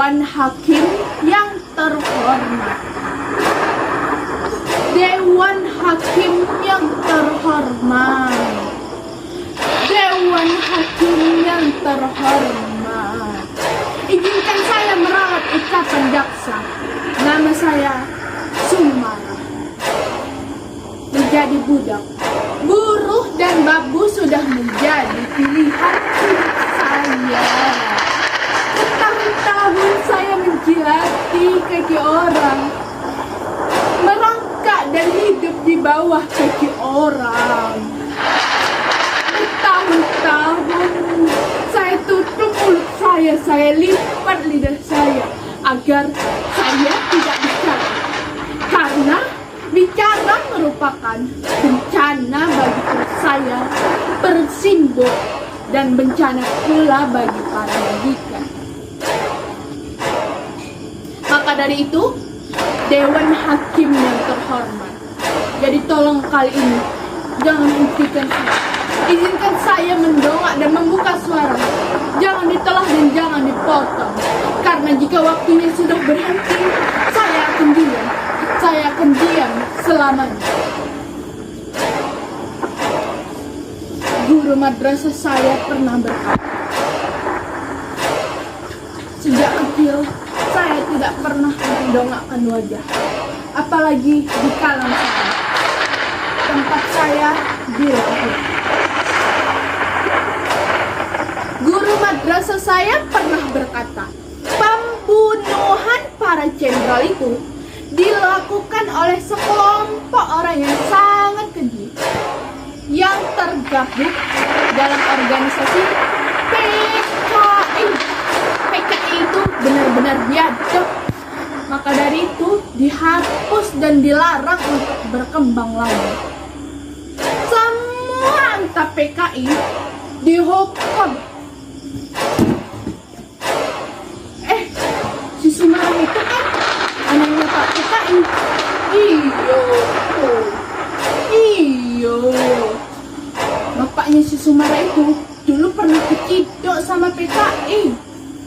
Dewan Hakim yang terhormat. Dewan Hakim yang terhormat. Dewan Hakim yang terhormat. Izinkan saya merawat ucapan jaksa. Nama saya Sumara. Menjadi budak, buruh dan babu sudah menjadi pilihan saya. Bertahun-tahun saya menjilati kaki orang, merangkak dan hidup di bawah kaki orang. Bertahun-tahun saya tutup mulut saya lipat lidah saya agar saya tidak bicara. Karena bicara merupakan bencana bagi perut saya, bersimbol dan bencana pula bagi para majikan. Maka dari itu, Dewan Hakim yang terhormat, jadi tolong kali ini jangan hentikan saya. Izinkan saya mendongak dan membuka suara. Jangan ditelah dan jangan dipotong. Karena jika waktunya sudah berhenti, saya akan diam. Saya akan diam selamanya. Guru madrasah saya pernah berkata, sejak kecil saya tidak pernah mendongakkan wajah, apalagi di kalang saya. Tempat saya di lahir. Guru madrasah saya pernah berkata, pembunuhan para jenderal itu dilakukan oleh sekelompok orang yang sangat keji, yang tergabung dalam organisasi PKI. PKI itu benar-benar biadab. Maka dari itu dihapus dan dilarang untuk berkembang lagi. Semua anggota PKI dihukum. Si Sumara itu kan anaknya Pak PKI. Iyo. Bapaknya si Sumara itu dulu pernah keciduk sama PKI.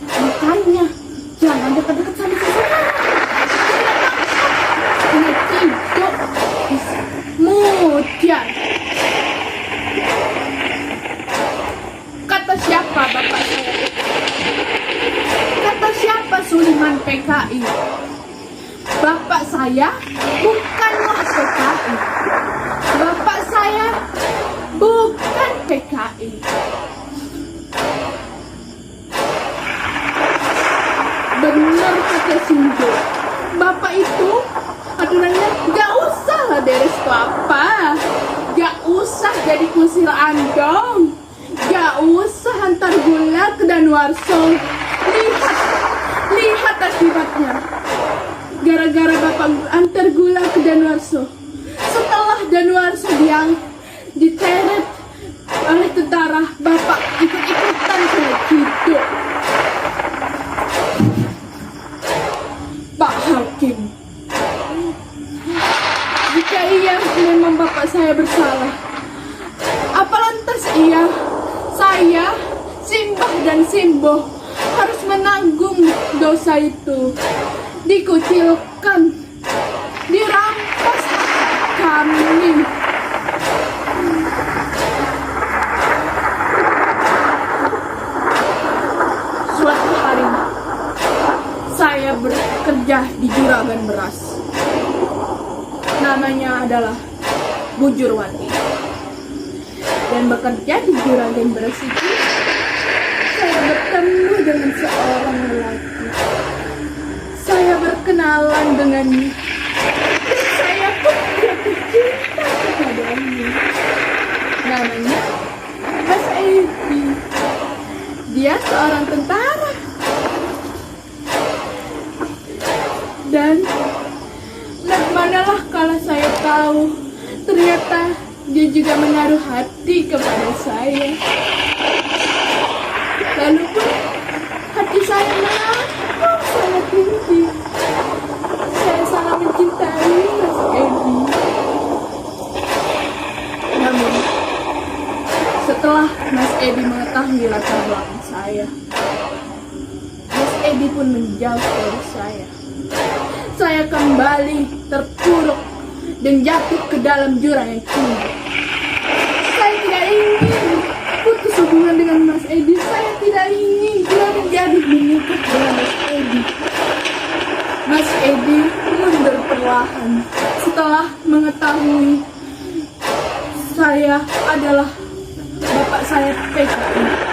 Makanya jangan dekat-dekat sama si Sumara. Kena ciduk, mudian. Kata siapa bapak saya? Kata siapa Suliman PKI? Bapak saya bukanlah PKI. Bapak saya bukan PKI. Benar kata Sinjo. Bapak itu adunannya gak usah lah deres apa. Gak usah jadi kusir andong. Gak usah antar gula ke Danuarso. Lihat akibatnya. Gara-gara bapak antar gula ke Danuarso, setelah Danuarso yang diteret oleh tentara, bapak ikut-ikutan kayak gitu. Pak Hakim, jika iya memang bapak saya bersalah, apa lantas iya saya, Simbah dan Simbo harus menanggung dosa itu? Dikucilkan, dirampas kami. Suatu hari saya bekerja di juragan beras. Namanya adalah Bujurwati. Dan bekerja di juragan beras itu, saya bertemu dengan seorang lelaki. Saya berkenalan dengannya. Dan saya pun jatuh cinta kepadanya. Namanya Mas Edi. Dia seorang tentara. Dan manalah kalau saya tahu ternyata dia juga menaruh hati kepada saya. Lalu pun hati saya melambung sangat tinggi. Saya sangat mencintai Mas Edi. Namun setelah Mas Edi mengetahui latar belakang saya, Mas Edi Edi pun menjauh dari saya. Saya kembali terpuruk dan jatuh ke dalam jurang yang tinggi. Saya tidak ingin putus hubungan dengan Mas Edi. Saya tidak ingin dia menjadi menikah dengan Mas Edi. Mas Edi mundur perlahan setelah mengetahui saya adalah bapak saya PKI.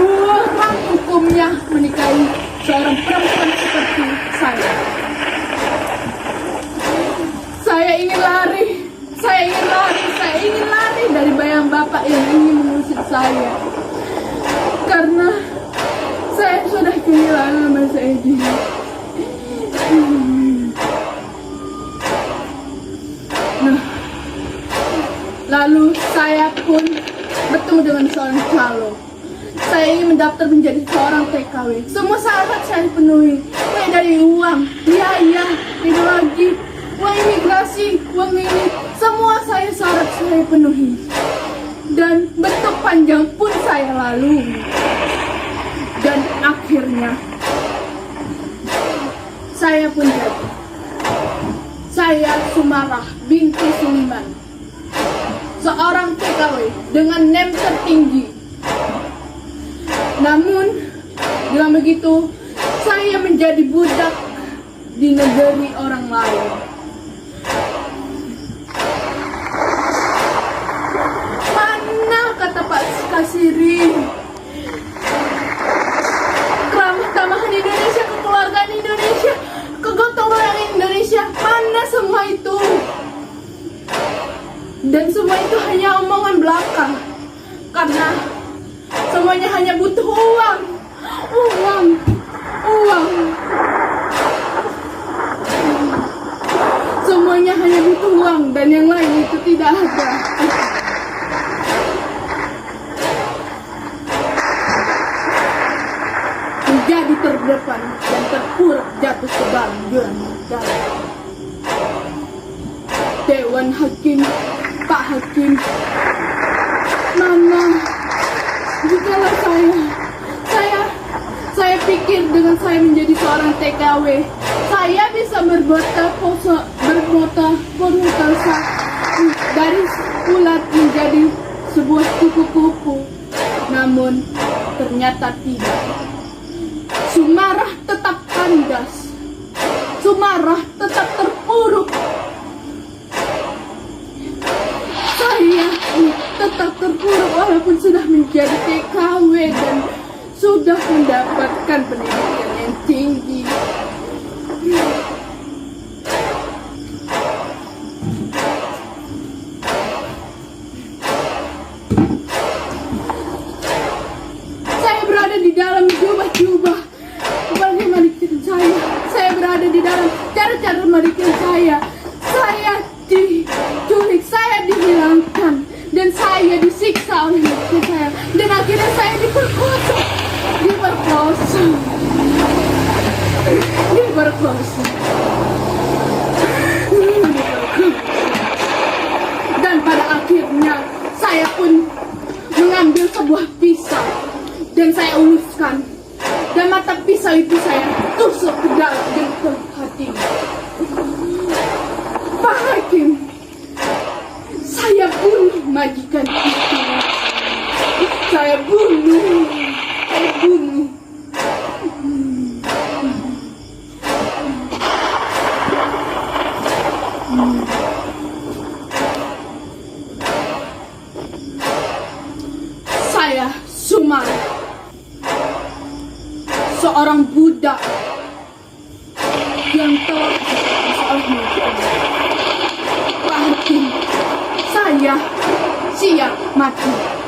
Kurang hukumnya menikahi seorang perempuan seperti saya. Saya ingin lari dari bayang bapak yang ingin mengusir saya. Karena saya sudah kehilangan Mas Edi. Nah, lalu saya pun bertemu dengan seorang calon. Saya ingin mendaftar menjadi seorang TKW. Semua syarat saya penuhi, mulai dari uang, biaya, ideologi, uang imigrasi, uang ini, semua syarat saya penuhi. Dan bentuk panjang pun saya lalui. Dan akhirnya saya pun jadi. Saya Sumarah binti Suliman, seorang TKW dengan NEM tertinggi. Namun, dengan begitu, saya menjadi budak di negeri orang lain. Mana kata Pak Kasiri? Keramah tamahan Indonesia, kekeluargaan Indonesia, kegotong royongan Indonesia, mana semua itu? Dan semua itu hanya omongan belaka. Karena semuanya hanya butuh uang. Semuanya hanya butuh uang dan yang lain itu tidak ada. Menjadi terdepan dan terpuruk jatuh ke dalam jurang dalam. Dewan Hakim, Pak Hakim, mana jikalau saya pikir dengan saya menjadi seorang TKW, saya bisa bermutasa dari ulat menjadi sebuah kupu-kupu. Namun ternyata tidak. Sumarah tetap kandas. Sumarah tetap terpuruk. Saya tetap terpuruk walaupun sudah menjadi TKW dan sudah mendapatkan pendidikan yang tinggi. Saya berada di dalam jubah-jubah bagaimana saya. Saya berada di dalam cara-cara mendikir saya. Saya diculik, saya dihilangkan, dan saya disiksa oleh istri saya, dan akhirnya saya diperkosa. Dan pada akhirnya saya pun mengambil sebuah pisau dan saya uluskan, dan mata pisau itu saya tusuk ke dalam jantung hati. Pak Hakim, saya bunuh majikan itu. Saya bunuh. Saya Sumar, seorang budak yang telah oleh majikan. Pak Hakim, saya siap mati.